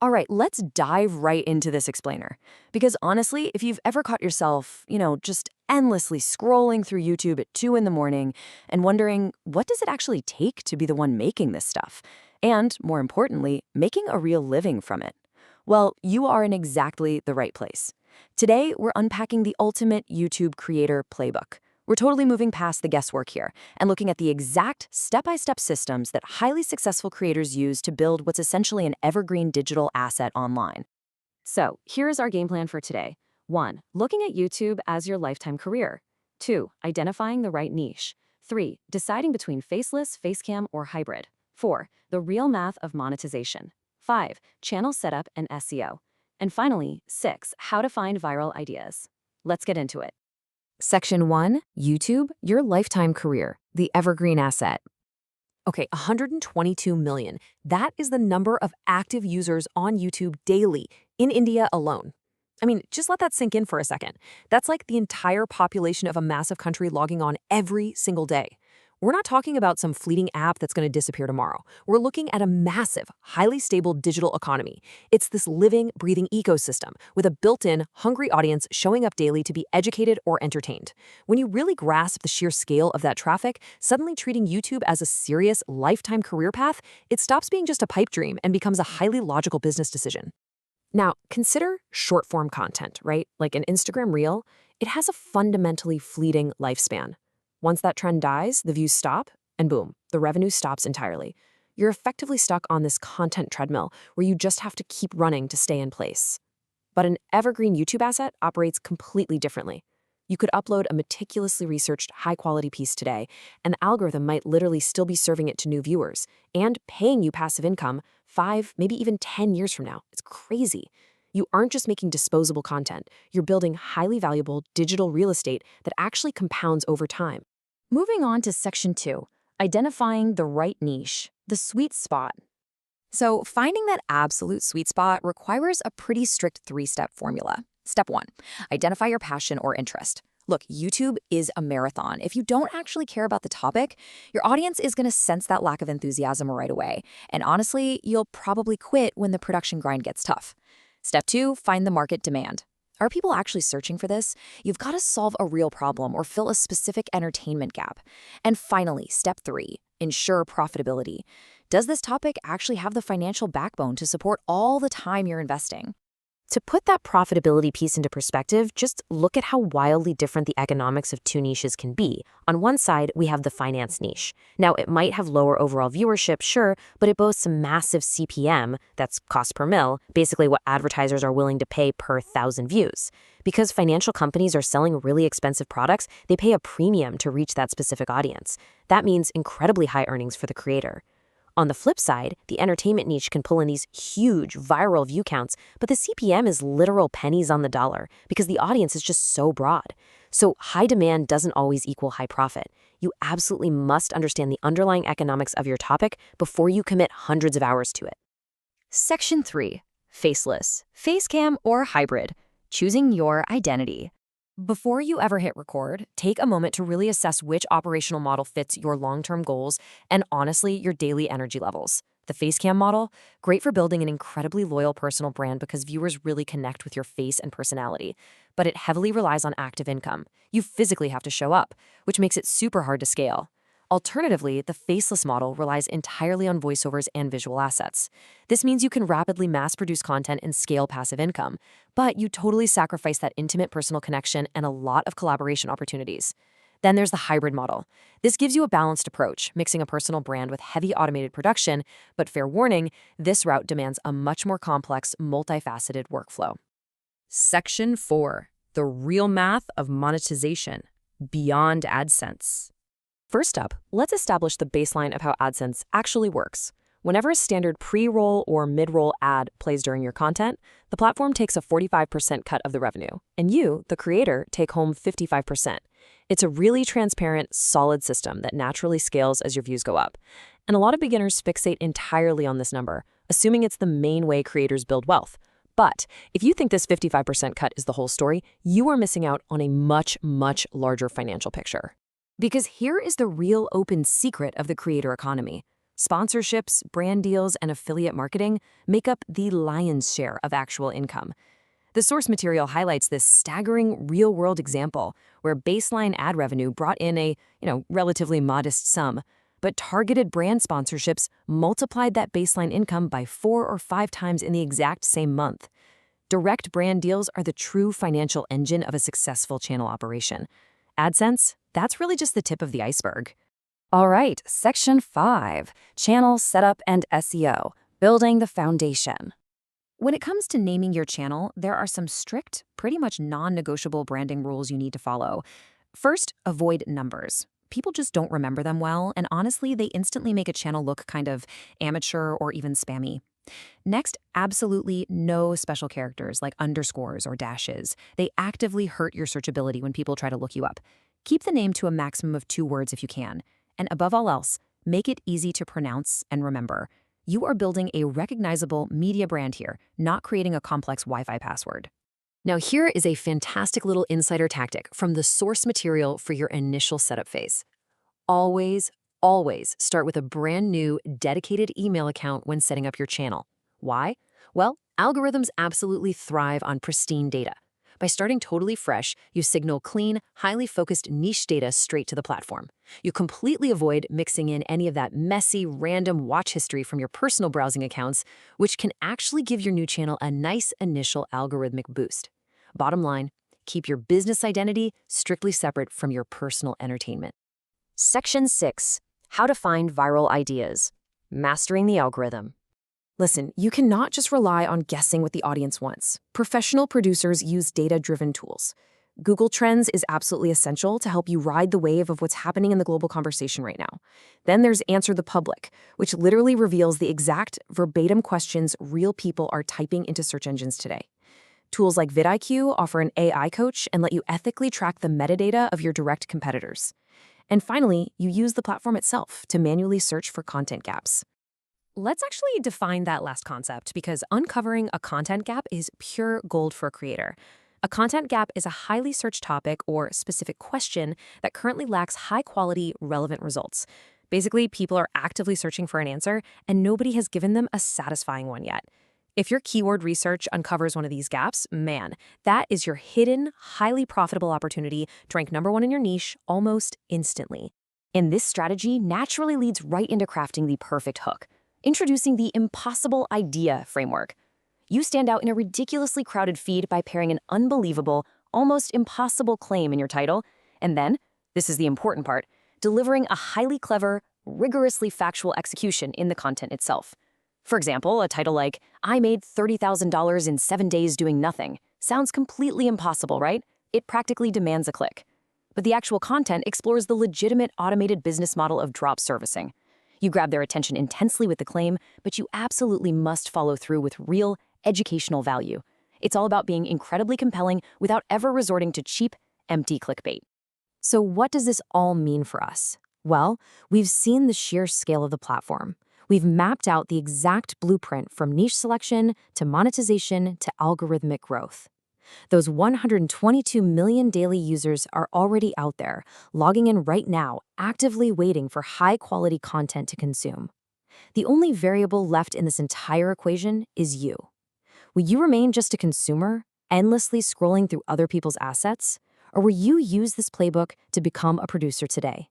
All right, let's dive right into this explainer. Because honestly, if you've ever caught yourself, just endlessly scrolling through YouTube at 2 in the morning and wondering, what does it actually take to be the one making this stuff? And more importantly, making a real living from it? Well, you are in exactly the right place. Today, we're unpacking the ultimate YouTube creator playbook. We're totally moving past the guesswork here and looking at the exact step-by-step systems that highly successful creators use to build what's essentially an evergreen digital asset online. So, here's our game plan for today. 1. Looking at YouTube as your lifetime career. 2. Identifying the right niche. 3. Deciding between faceless, facecam, or hybrid. 4. The real math of monetization. 5. Channel setup and SEO. And finally, 6. How to find viral ideas. Let's get into it. Section 1, YouTube, your lifetime career, the evergreen asset. Okay, 122 million. That is the number of active users on YouTube daily in India alone. I mean, just let that sink in for a second. That's like the entire population of a massive country logging on every single day. We're not talking about some fleeting app that's going to disappear tomorrow. We're looking at a massive, highly stable digital economy. It's this living, breathing ecosystem with a built-in, hungry audience showing up daily to be educated or entertained. When you really grasp the sheer scale of that traffic, suddenly treating YouTube as a serious, lifetime career path, it stops being just a pipe dream and becomes a highly logical business decision. Now, consider short-form content, right? Like an Instagram reel. It has a fundamentally fleeting lifespan. Once that trend dies, the views stop, and boom, the revenue stops entirely. You're effectively stuck on this content treadmill where you just have to keep running to stay in place. But an evergreen YouTube asset operates completely differently. You could upload a meticulously researched, high-quality piece today, and the algorithm might literally still be serving it to new viewers and paying you passive income 5, maybe even 10 years from now. It's crazy. You aren't just making disposable content, you're building highly valuable digital real estate that actually compounds over time. Moving on to Section 2, identifying the right niche, the sweet spot. So finding that absolute sweet spot requires a pretty strict 3-step formula. Step 1, identify your passion or interest. Look, YouTube is a marathon. If you don't actually care about the topic, your audience is going to sense that lack of enthusiasm right away. And honestly, you'll probably quit when the production grind gets tough. Step 2, find the market demand. Are people actually searching for this? You've got to solve a real problem or fill a specific entertainment gap. And finally, step 3, ensure profitability. Does this topic actually have the financial backbone to support all the time you're investing? To put that profitability piece into perspective, just look at how wildly different the economics of two niches can be. On one side, we have the finance niche. Now, it might have lower overall viewership, sure, but it boasts a massive CPM, that's cost per mil, basically what advertisers are willing to pay per 1,000 views. Because financial companies are selling really expensive products, they pay a premium to reach that specific audience. That means incredibly high earnings for the creator. On the flip side, the entertainment niche can pull in these huge viral view counts, but the CPM is literal pennies on the dollar because the audience is just so broad. So high demand doesn't always equal high profit. You absolutely must understand the underlying economics of your topic before you commit hundreds of hours to it. Section 3, faceless, facecam, or hybrid, choosing your identity. Before you ever hit record, take a moment to really assess which operational model fits your long-term goals and honestly, your daily energy levels. The Facecam model, great for building an incredibly loyal personal brand because viewers really connect with your face and personality, but it heavily relies on active income. You physically have to show up, which makes it super hard to scale. Alternatively, the faceless model relies entirely on voiceovers and visual assets. This means you can rapidly mass-produce content and scale passive income, but you totally sacrifice that intimate personal connection and a lot of collaboration opportunities. Then there's the hybrid model. This gives you a balanced approach, mixing a personal brand with heavy automated production, but fair warning, this route demands a much more complex, multifaceted workflow. Section 4, the real math of monetization, beyond AdSense. First up, let's establish the baseline of how AdSense actually works. Whenever a standard pre-roll or mid-roll ad plays during your content, the platform takes a 45% cut of the revenue, and you, the creator, take home 55%. It's a really transparent, solid system that naturally scales as your views go up. And a lot of beginners fixate entirely on this number, assuming it's the main way creators build wealth. But if you think this 55% cut is the whole story, you are missing out on a much, much larger financial picture. Because here is the real open secret of the creator economy. Sponsorships, brand deals, and affiliate marketing make up the lion's share of actual income. The source material highlights this staggering real-world example where baseline ad revenue brought in a, relatively modest sum, but targeted brand sponsorships multiplied that baseline income by 4 or 5 times in the exact same month. Direct brand deals are the true financial engine of a successful channel operation. AdSense, that's really just the tip of the iceberg. All right, Section 5, Channel Setup and SEO, Building the Foundation. When it comes to naming your channel, there are some strict, pretty much non-negotiable branding rules you need to follow. First, avoid numbers. People just don't remember them well, and honestly, they instantly make a channel look kind of amateur or even spammy. Next, absolutely no special characters like underscores or dashes. They actively hurt your searchability when people try to look you up. Keep the name to a maximum of 2 words if you can. And above all else, make it easy to pronounce and remember. You are building a recognizable media brand here, not creating a complex Wi-Fi password. Now here is a fantastic little insider tactic from the source material for your initial setup phase. Always start with a brand new, dedicated email account when setting up your channel. Why? Well, algorithms absolutely thrive on pristine data. By starting totally fresh, you signal clean, highly focused niche data straight to the platform. You completely avoid mixing in any of that messy, random watch history from your personal browsing accounts, which can actually give your new channel a nice initial algorithmic boost. Bottom line, keep your business identity strictly separate from your personal entertainment. Section 6. How to find viral ideas. Mastering the algorithm. Listen, you cannot just rely on guessing what the audience wants. Professional producers use data-driven tools. Google Trends is absolutely essential to help you ride the wave of what's happening in the global conversation right now. Then there's Answer the Public, which literally reveals the exact verbatim questions real people are typing into search engines today. Tools like vidIQ offer an AI coach and let you ethically track the metadata of your direct competitors. And finally, you use the platform itself to manually search for content gaps. Let's actually define that last concept because uncovering a content gap is pure gold for a creator. A content gap is a highly searched topic or specific question that currently lacks high-quality, relevant results. Basically, people are actively searching for an answer, and nobody has given them a satisfying one yet. If your keyword research uncovers one of these gaps, man, that is your hidden, highly profitable opportunity to rank #1 in your niche almost instantly. And this strategy naturally leads right into crafting the perfect hook. Introducing the impossible idea framework. You stand out in a ridiculously crowded feed by pairing an unbelievable, almost impossible claim in your title, and then, this is the important part, delivering a highly clever, rigorously factual execution in the content itself. For example, a title like, "I made $30,000 in 7 days doing nothing," sounds completely impossible, right? It practically demands a click. But the actual content explores the legitimate automated business model of drop servicing. You grab their attention intensely with the claim, but you absolutely must follow through with real, educational value. It's all about being incredibly compelling without ever resorting to cheap, empty clickbait. So what does this all mean for us? Well, we've seen the sheer scale of the platform. We've mapped out the exact blueprint from niche selection to monetization to algorithmic growth. Those 122 million daily users are already out there, logging in right now, actively waiting for high-quality content to consume. The only variable left in this entire equation is you. Will you remain just a consumer, endlessly scrolling through other people's assets? Or will you use this playbook to become a producer today?